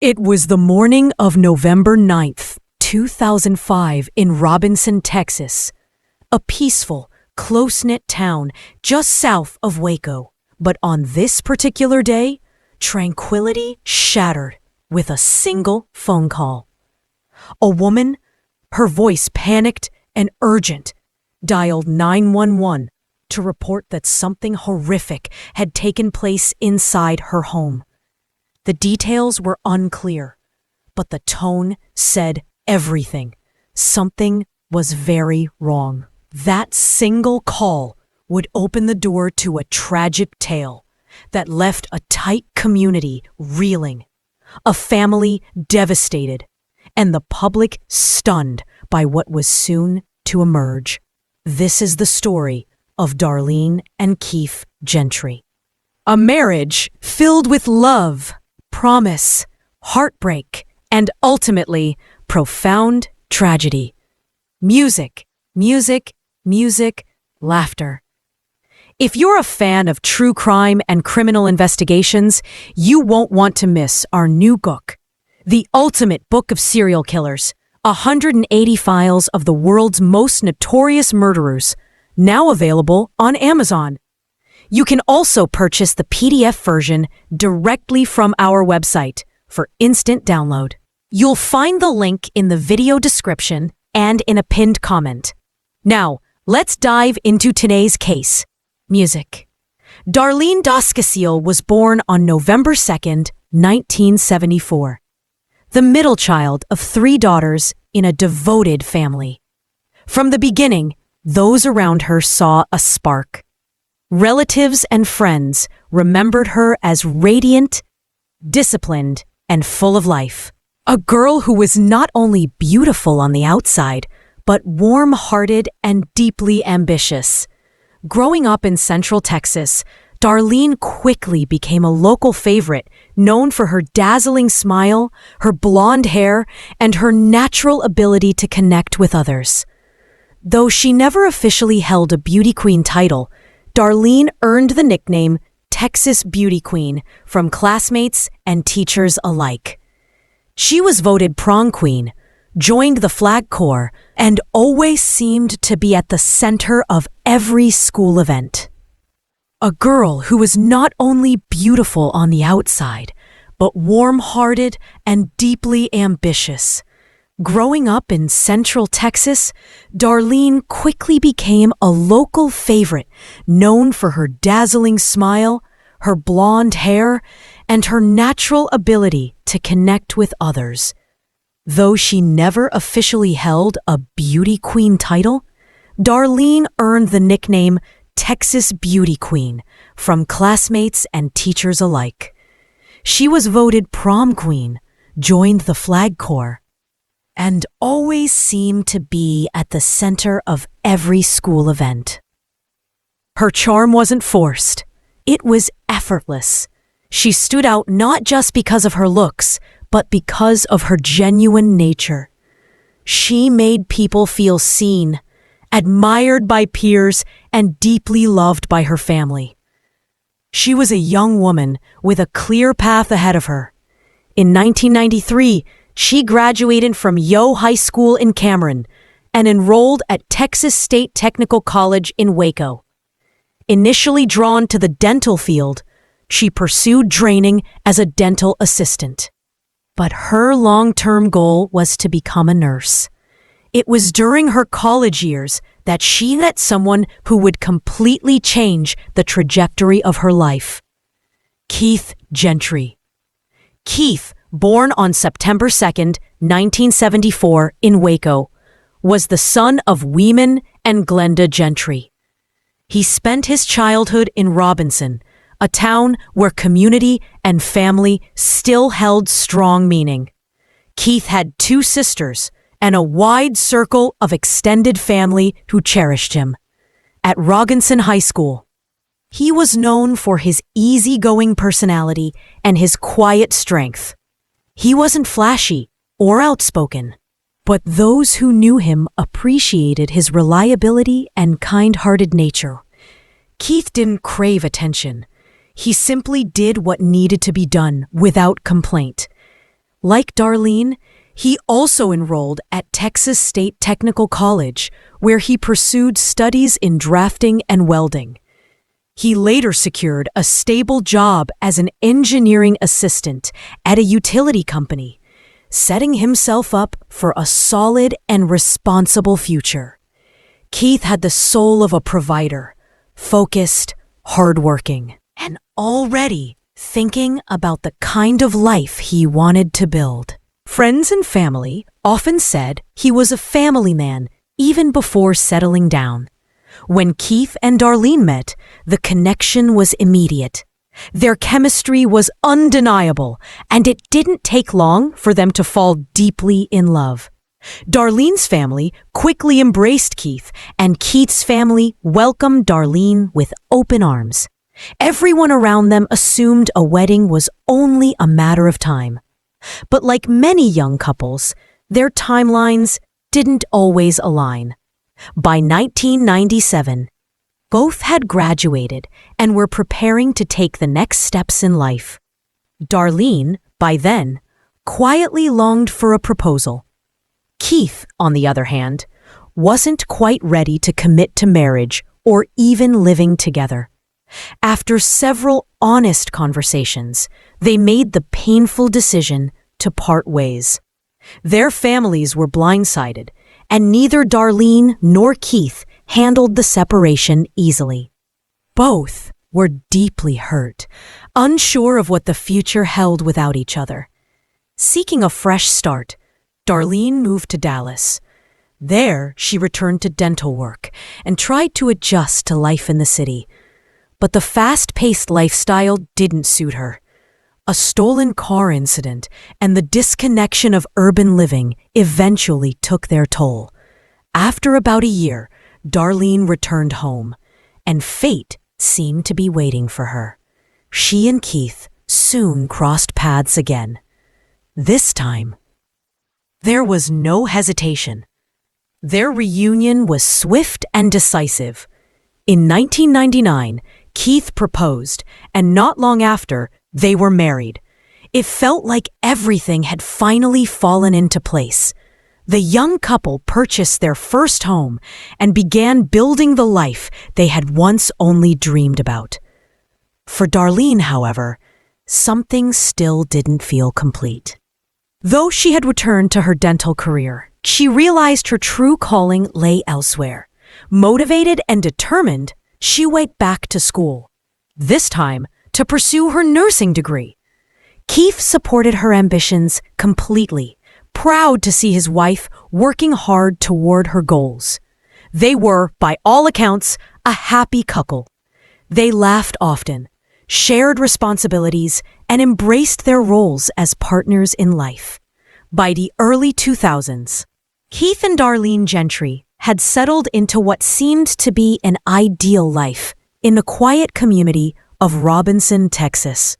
It was the morning of November 9th, 2005 in Robinson, Texas, a peaceful, close-knit town just south of Waco. But on this particular day, tranquility shattered with a single phone call. A woman, her voice panicked and urgent, dialed 911 to report that something horrific had taken place inside her home. The details were unclear, but the tone said everything. Something was very wrong. That single call would open the door to a tragic tale that left a tight community reeling, a family devastated, and the public stunned by what was soon to emerge. This is the story of Darlene and Keith Gentry. A marriage filled with love, promise, heartbreak, and ultimately profound tragedy. Music, music, music, laughter. If you're a fan of true crime and criminal investigations, you won't want to miss our new book, The Ultimate Book of Serial Killers, 180 Files of the World's Most Notorious Murderers, now available on Amazon. You can also purchase the PDF version directly from our website for instant download. You'll find the link in the video description and in a pinned comment. Now, let's dive into today's case. Music. Darlene Doscasile was born on November 2nd, 1974. The middle child of 3 daughters in a devoted family. From the beginning, those around her saw a spark. Relatives and friends remembered her as radiant, disciplined, and full of life. A girl who was not only beautiful on the outside, but warm-hearted and deeply ambitious. Growing up in Central Texas, Darlene quickly became a local favorite, known for her dazzling smile, her blonde hair, and her natural ability to connect with others. Though she never officially held a beauty queen title, Darlene earned the nickname Texas Beauty Queen from classmates and teachers alike. She was voted prom queen, joined the flag corps, and always seemed to be at the center of every school event. A girl who was not only beautiful on the outside, but warm-hearted and deeply ambitious. Growing up in Central Texas, Darlene quickly became a local favorite, known for her dazzling smile, her blonde hair, and her natural ability to connect with others. Though she never officially held a beauty queen title, Darlene earned the nickname Texas Beauty Queen from classmates and teachers alike. She was voted prom queen, joined the flag corps, and always seemed to be at the center of every school event. Her charm wasn't forced. It was effortless. She stood out not just because of her looks, but because of her genuine nature. She made people feel seen, admired by peers, and deeply loved by her family. She was a young woman with a clear path ahead of her. In 1993, she graduated from Yo High School in Cameron and enrolled at Texas State Technical College in Waco. Initially drawn to the dental field, she pursued training as a dental assistant. But her long-term goal was to become a nurse. It was during her college years that she met someone who would completely change the trajectory of her life. Keith Gentry. Keith, born on September 2nd, 1974 in Waco, was the son of Weeman and Glenda Gentry. He spent his childhood in Robinson, a town where community and family still held strong meaning. Keith had 2 sisters and a wide circle of extended family who cherished him. At Robinson High School, he was known for his easygoing personality and his quiet strength. He wasn't flashy or outspoken, but those who knew him appreciated his reliability and kind-hearted nature. Keith didn't crave attention. He simply did what needed to be done without complaint. Like Darlene, he also enrolled at Texas State Technical College, where he pursued studies in drafting and welding. He later secured a stable job as an engineering assistant at a utility company, setting himself up for a solid and responsible future. Keith had the soul of a provider, focused, hardworking, and already thinking about the kind of life he wanted to build. Friends and family often said he was a family man even before settling down. When Keith and Darlene met, the connection was immediate. Their chemistry was undeniable, and it didn't take long for them to fall deeply in love. Darlene's family quickly embraced Keith, and Keith's family welcomed Darlene with open arms. Everyone around them assumed a wedding was only a matter of time. But like many young couples, their timelines didn't always align. By 1997, both had graduated and were preparing to take the next steps in life. Darlene, by then, quietly longed for a proposal. Keith, on the other hand, wasn't quite ready to commit to marriage or even living together. After several honest conversations, they made the painful decision to part ways. Their families were blindsided, and neither Darlene nor Keith handled the separation easily. Both were deeply hurt, unsure of what the future held without each other. Seeking a fresh start, Darlene moved to Dallas. There, she returned to dental work and tried to adjust to life in the city. But the fast-paced lifestyle didn't suit her. A stolen car incident and the disconnection of urban living eventually took their toll. After about a year, Darlene returned home, and fate seemed to be waiting for her. She and Keith soon crossed paths again. This time, there was no hesitation. Their reunion was swift and decisive. In 1999, Keith proposed, and not long after, they were married. It felt like everything had finally fallen into place. The young couple purchased their first home and began building the life they had once only dreamed about. For Darlene, however, something still didn't feel complete. Though she had returned to her dental career, she realized her true calling lay elsewhere. Motivated and determined, she went back to school, this time to pursue her nursing degree. Keith supported her ambitions completely, proud to see his wife working hard toward her goals. They were, by all accounts, a happy couple. They laughed often, shared responsibilities, and embraced their roles as partners in life. By the early 2000s, Keith and Darlene Gentry had settled into what seemed to be an ideal life in the quiet community of Robinson, Texas.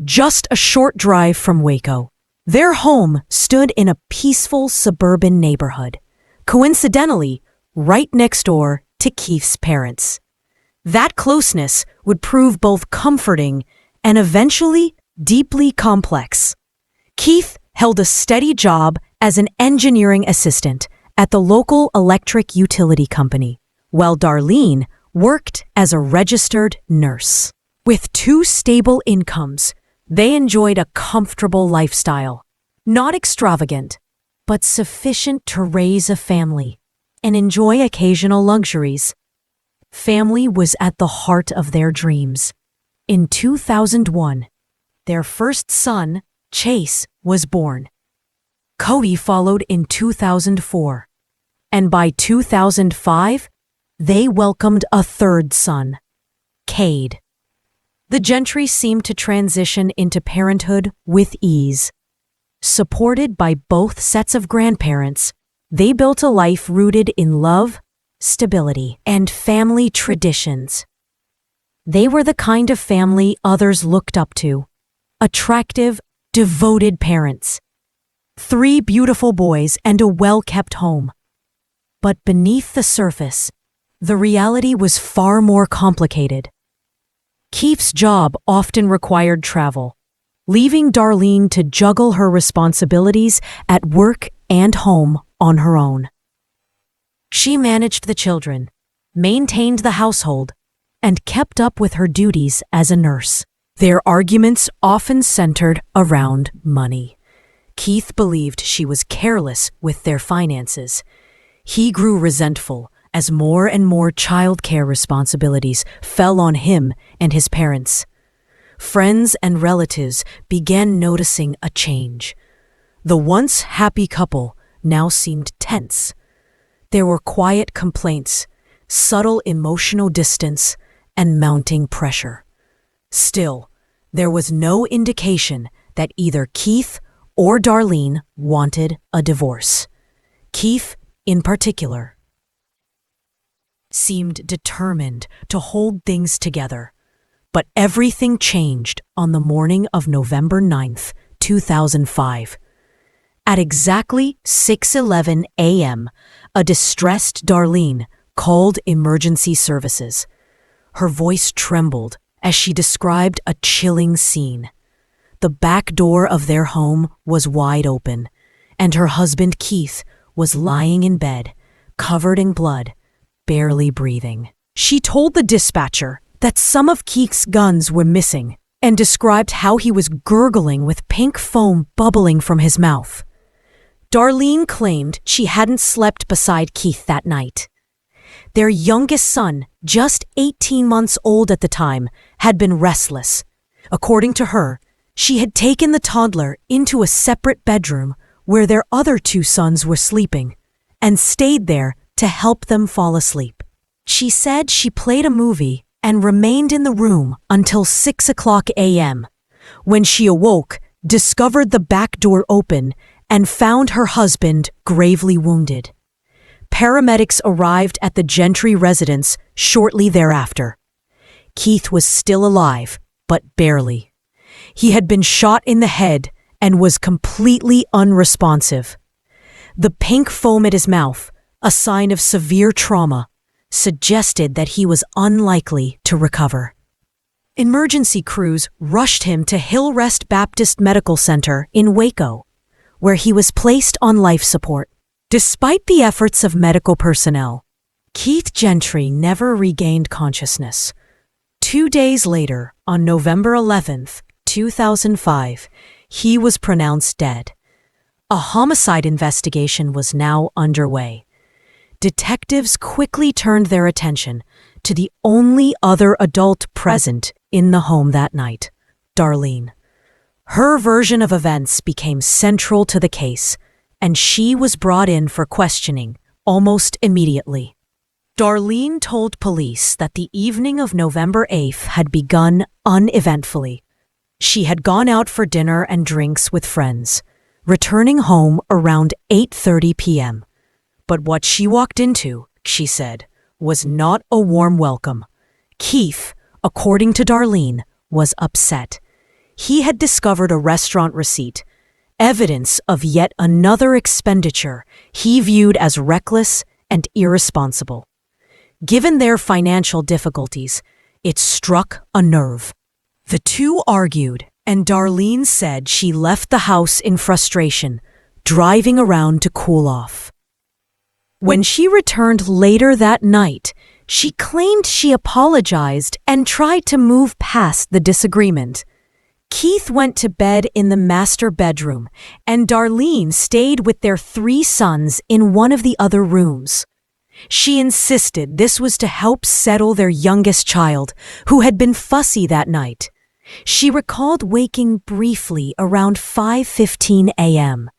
Just a short drive from Waco, their home stood in a peaceful suburban neighborhood, coincidentally right next door to Keith's parents. That closeness would prove both comforting and eventually deeply complex. Keith held a steady job as an engineering assistant at the local electric utility company, while Darlene worked as a registered nurse. With two stable incomes, they enjoyed a comfortable lifestyle, not extravagant, but sufficient to raise a family and enjoy occasional luxuries. Family was at the heart of their dreams. In 2001, their first son, Chase, was born. Cody followed in 2004, and by 2005, they welcomed a third son, Cade. The Gentry seemed to transition into parenthood with ease. Supported by both sets of grandparents, they built a life rooted in love, stability, and family traditions. They were the kind of family others looked up to. Attractive, devoted parents. 3 beautiful boys and a well-kept home. But beneath the surface, the reality was far more complicated. Keith's job often required travel, leaving Darlene to juggle her responsibilities at work and home on her own. She managed the children, maintained the household, and kept up with her duties as a nurse. Their arguments often centered around money. Keith believed she was careless with their finances. He grew resentful as more and more childcare responsibilities fell on him and his parents. Friends and relatives began noticing a change. The once happy couple now seemed tense. There were quiet complaints, subtle emotional distance, and mounting pressure. Still, there was no indication that either Keith or Darlene wanted a divorce. Keith, in particular, seemed determined to hold things together. But everything changed on the morning of November 9th, 2005. At exactly 6:11 a.m., a distressed Darlene called emergency services. Her voice trembled as she described a chilling scene. The back door of their home was wide open, and her husband Keith was lying in bed, covered in blood, barely breathing. She told the dispatcher that some of Keith's guns were missing and described how he was gurgling with pink foam bubbling from his mouth. Darlene claimed she hadn't slept beside Keith that night. Their youngest son, just 18 months old at the time, had been restless. According to her, she had taken the toddler into a separate bedroom where their other two sons were sleeping and stayed there to help them fall asleep. She said she played a movie and remained in the room until 6:00 a.m., when she awoke, discovered the back door open, and found her husband gravely wounded. Paramedics arrived at the Gentry residence shortly thereafter. Keith was still alive, but barely. He had been shot in the head and was completely unresponsive. The pink foam at his mouth, a sign of severe trauma, suggested that he was unlikely to recover. Emergency crews rushed him to Hillrest Baptist Medical Center in Waco, where he was placed on life support. Despite the efforts of medical personnel, Keith Gentry never regained consciousness. 2 days later, on November 11th, 2005, he was pronounced dead. A homicide investigation was now underway. Detectives quickly turned their attention to the only other adult present in the home that night, Darlene. Her version of events became central to the case, and she was brought in for questioning almost immediately. Darlene told police that the evening of November 8th had begun uneventfully. She had gone out for dinner and drinks with friends, returning home around 8:30 p.m. But what she walked into, she said, was not a warm welcome. Keith, according to Darlene, was upset. He had discovered a restaurant receipt, evidence of yet another expenditure he viewed as reckless and irresponsible. Given their financial difficulties, it struck a nerve. The two argued, and Darlene said she left the house in frustration, driving around to cool off. When she returned later that night, she claimed she apologized and tried to move past the disagreement. Keith went to bed in the master bedroom, and Darlene stayed with their 3 sons in one of the other rooms. She insisted this was to help settle their youngest child, who had been fussy that night. She recalled waking briefly around 5:15 a.m.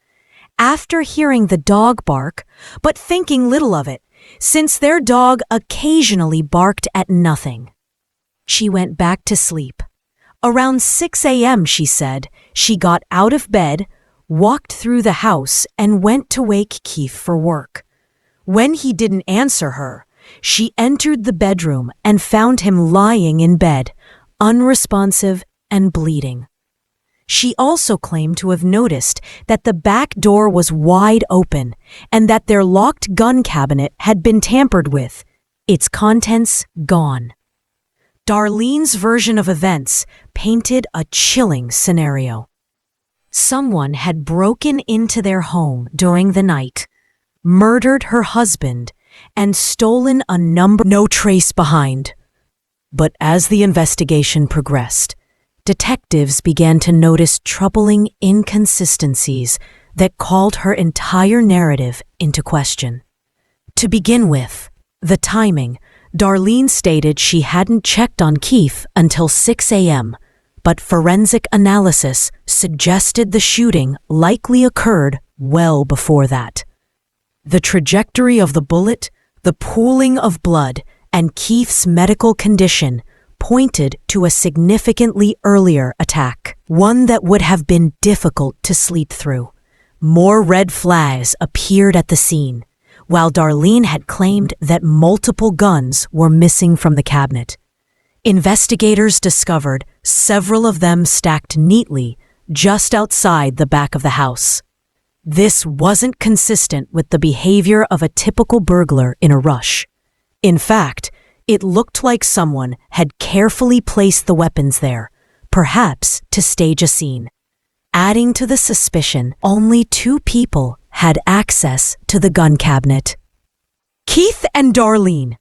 after hearing the dog bark, but thinking little of it, since their dog occasionally barked at nothing. She went back to sleep. Around 6 a.m., she said, she got out of bed, walked through the house, and went to wake Keith for work. When he didn't answer her, she entered the bedroom and found him lying in bed, unresponsive and bleeding. She also claimed to have noticed that the back door was wide open and that their locked gun cabinet had been tampered with, its contents gone. Darlene's version of events painted a chilling scenario. Someone had broken into their home during the night, murdered her husband, and stolen no trace behind. But as the investigation progressed, detectives began to notice troubling inconsistencies that called her entire narrative into question. To begin with, the timing. Darlene stated she hadn't checked on Keith until 6 a.m., but forensic analysis suggested the shooting likely occurred well before that. The trajectory of the bullet, the pooling of blood, and Keith's medical condition pointed to a significantly earlier attack, one that would have been difficult to sleep through. More red flags appeared at the scene, while Darlene had claimed that multiple guns were missing from the cabinet. Investigators discovered several of them stacked neatly just outside the back of the house. This wasn't consistent with the behavior of a typical burglar in a rush. In fact, it looked like someone had carefully placed the weapons there, perhaps to stage a scene. Adding to the suspicion, only 2 people had access to the gun cabinet: Keith and Darlene.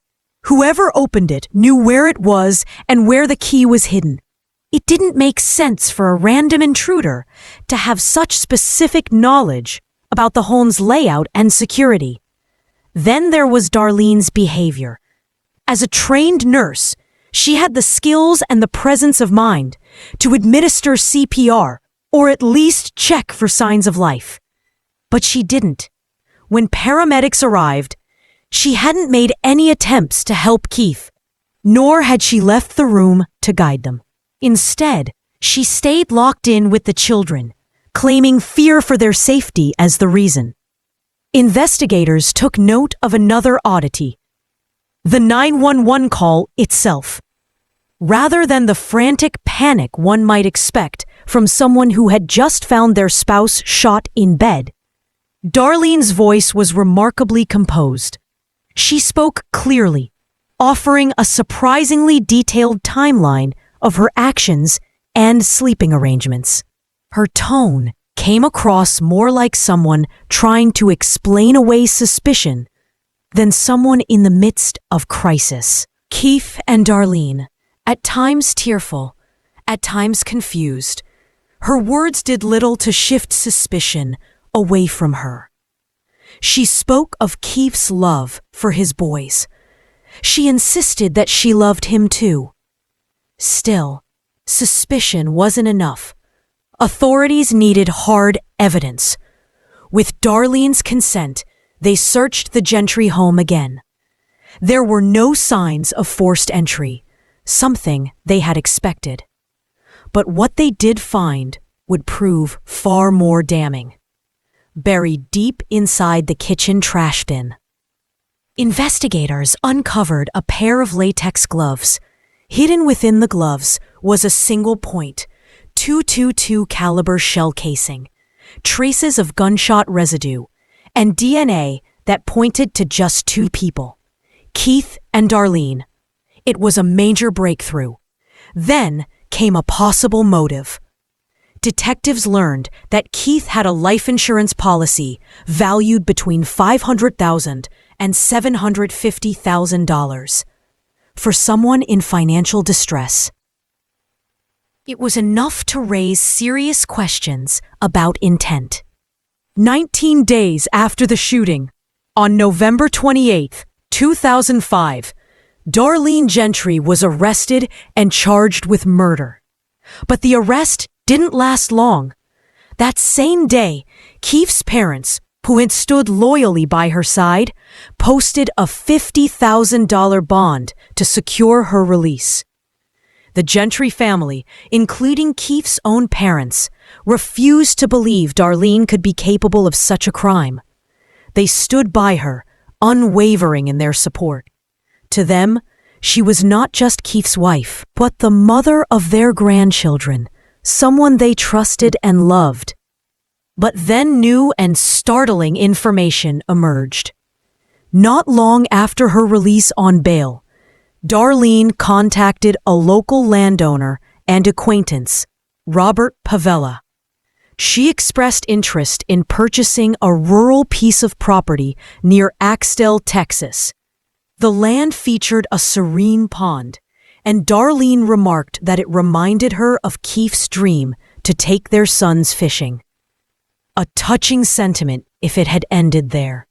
Whoever opened it knew where it was and where the key was hidden. It didn't make sense for a random intruder to have such specific knowledge about the home's layout and security. Then there was Darlene's behavior. As a trained nurse, she had the skills and the presence of mind to administer CPR or at least check for signs of life. But she didn't. When paramedics arrived, she hadn't made any attempts to help Keith, nor had she left the room to guide them. Instead, she stayed locked in with the children, claiming fear for their safety as the reason. Investigators took note of another oddity: the 911 call itself. Rather than the frantic panic one might expect from someone who had just found their spouse shot in bed, Darlene's voice was remarkably composed. She spoke clearly, offering a surprisingly detailed timeline of her actions and sleeping arrangements. Her tone came across more like someone trying to explain away suspicion than someone in the midst of crisis. Keith and Darlene, at times tearful, at times confused, her words did little to shift suspicion away from her. She spoke of Keith's love for his boys. She insisted that she loved him too. Still, suspicion wasn't enough. Authorities needed hard evidence. With Darlene's consent, they searched the Gentry home again. There were no signs of forced entry, something they had expected. But what they did find would prove far more damning. Buried deep inside the kitchen trash bin, investigators uncovered a pair of latex gloves. Hidden within the gloves was a single point, .222 caliber shell casing, traces of gunshot residue, and DNA that pointed to just 2 people: Keith and Darlene. It was a major breakthrough. Then came a possible motive. Detectives learned that Keith had a life insurance policy valued between $500,000 and $750,000 for someone in financial distress. It was enough to raise serious questions about intent. 19 days after the shooting, on November 28, 2005, Darlene Gentry was arrested and charged with murder. But the arrest didn't last long. That same day, Keith's parents, who had stood loyally by her side, posted a $50,000 bond to secure her release. The Gentry family, including Keith's own parents, refused to believe Darlene could be capable of such a crime. They stood by her, unwavering in their support. To them, she was not just Keith's wife, but the mother of their grandchildren, someone they trusted and loved. But then new and startling information emerged. Not long after her release on bail, Darlene contacted a local landowner and acquaintance, Robert Pavella. She expressed interest in purchasing a rural piece of property near Axtell, Texas. The land featured a serene pond, and Darlene remarked that it reminded her of Keefe's dream to take their sons fishing. A touching sentiment if it had ended there.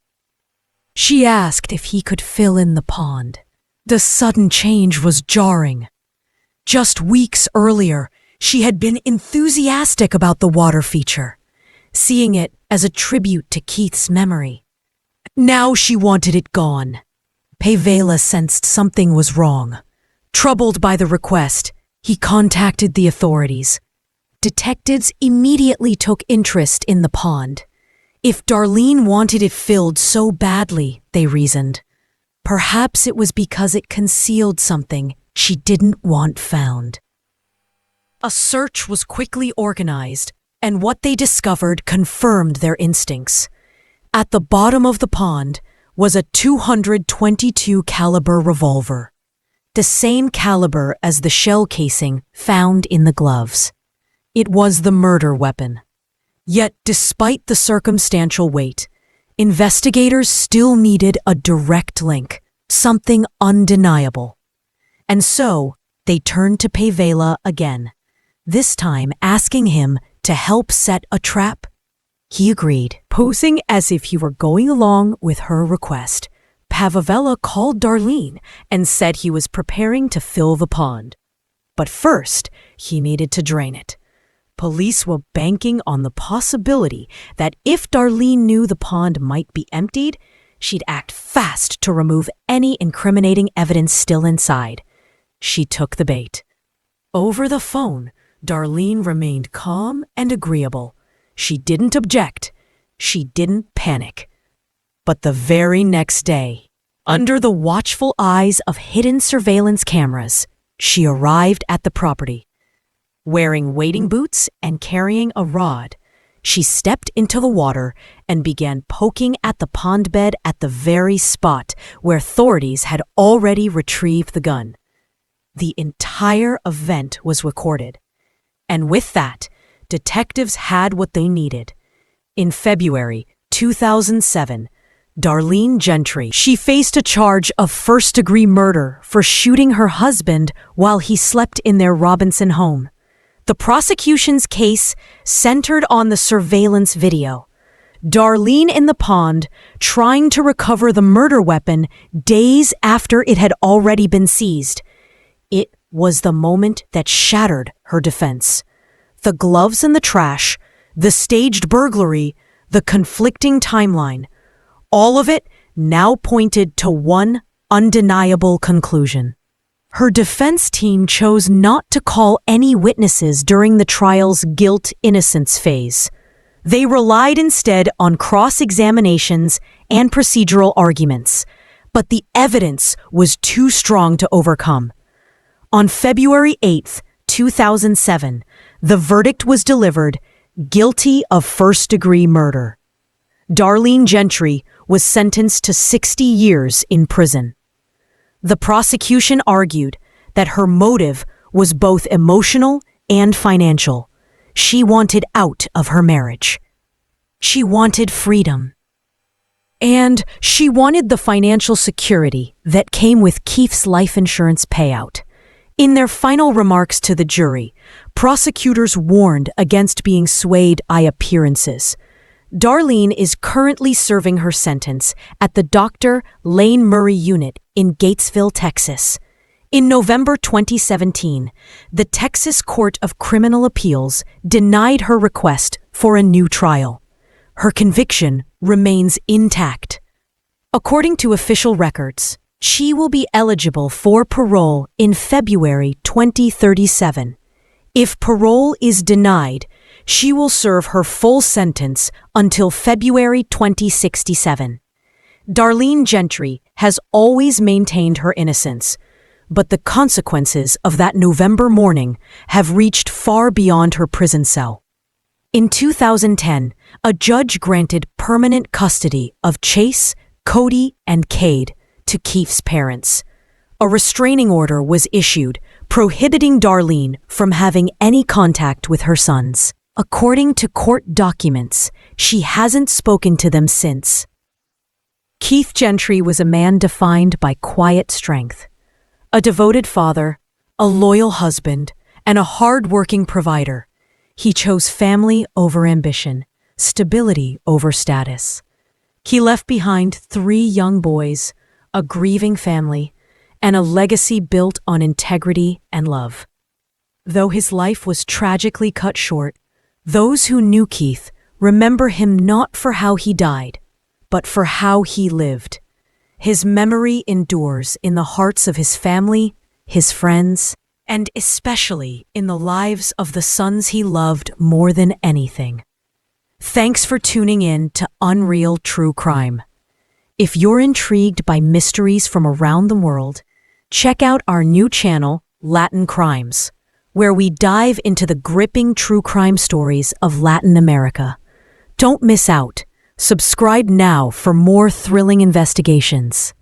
She asked if he could fill in the pond. The sudden change was jarring. Just weeks earlier, she had been enthusiastic about the water feature, seeing it as a tribute to Keith's memory. Now she wanted it gone. Pavella sensed something was wrong. Troubled by the request, he contacted the authorities. Detectives immediately took interest in the pond. If Darlene wanted it filled so badly, they reasoned, perhaps it was because it concealed something she didn't want found. A search was quickly organized, and what they discovered confirmed their instincts. At the bottom of the pond was a .222 caliber revolver, the same caliber as the shell casing found in the gloves. It was the murder weapon. Yet, despite the circumstantial weight, investigators still needed a direct link, something undeniable. And so, they turned to Pavella again, this time asking him to help set a trap. He agreed, posing as if he were going along with her request. Pavella called Darlene and said he was preparing to fill the pond. But first, he needed to drain it. Police were banking on the possibility that if Darlene knew the pond might be emptied, she'd act fast to remove any incriminating evidence still inside. She took the bait. Over the phone, Darlene remained calm and agreeable. She didn't object. She didn't panic. But the very next day, under the watchful eyes of hidden surveillance cameras, she arrived at the property. Wearing wading boots and carrying a rod, she stepped into the water and began poking at the pond bed at the very spot where authorities had already retrieved the gun. The entire event was recorded. And with that, detectives had what they needed. In February 2007, Darlene Gentry, she faced a charge of first-degree murder for shooting her husband while he slept in their Robinson home. The prosecution's case centered on the surveillance video. Darlene in the pond, trying to recover the murder weapon days after it had already been seized. It was the moment that shattered her defense. The gloves in the trash, the staged burglary, the conflicting timeline, all of it now pointed to one undeniable conclusion. Her defense team chose not to call any witnesses during the trial's guilt-innocence phase. They relied instead on cross-examinations and procedural arguments, but the evidence was too strong to overcome. On February 8, 2007, the verdict was delivered, guilty of first-degree murder. Darlene Gentry was sentenced to 60 years in prison. The prosecution argued that her motive was both emotional and financial. She wanted out of her marriage. She wanted freedom. And she wanted the financial security that came with Keefe's life insurance payout. In their final remarks to the jury, prosecutors warned against being swayed by appearances. Darlene is currently serving her sentence at the Dr. Lane Murray Unit in Gatesville, Texas. In November 2017, the Texas Court of Criminal Appeals denied her request for a new trial. Her conviction remains intact. According to official records, she will be eligible for parole in February 2037. If parole is denied, she will serve her full sentence until February 2067. Darlene Gentry has always maintained her innocence, but the consequences of that November morning have reached far beyond her prison cell. In 2010, a judge granted permanent custody of Chase, Cody, and Cade to Keefe's parents. A restraining order was issued, prohibiting Darlene from having any contact with her sons. According to court documents, she hasn't spoken to them since. Keith Gentry was a man defined by quiet strength. A devoted father, a loyal husband, and a hard-working provider. He chose family over ambition, stability over status. He left behind 3 young boys, a grieving family, and a legacy built on integrity and love. Though his life was tragically cut short, those who knew Keith remember him not for how he died, but for how he lived. His memory endures in the hearts of his family, his friends, and especially in the lives of the sons he loved more than anything. Thanks for tuning in to Unreal True Crime. If you're intrigued by mysteries from around the world, check out our new channel, Latin Crimes, where we dive into the gripping true crime stories of Latin America. Don't miss out. Subscribe now for more thrilling investigations.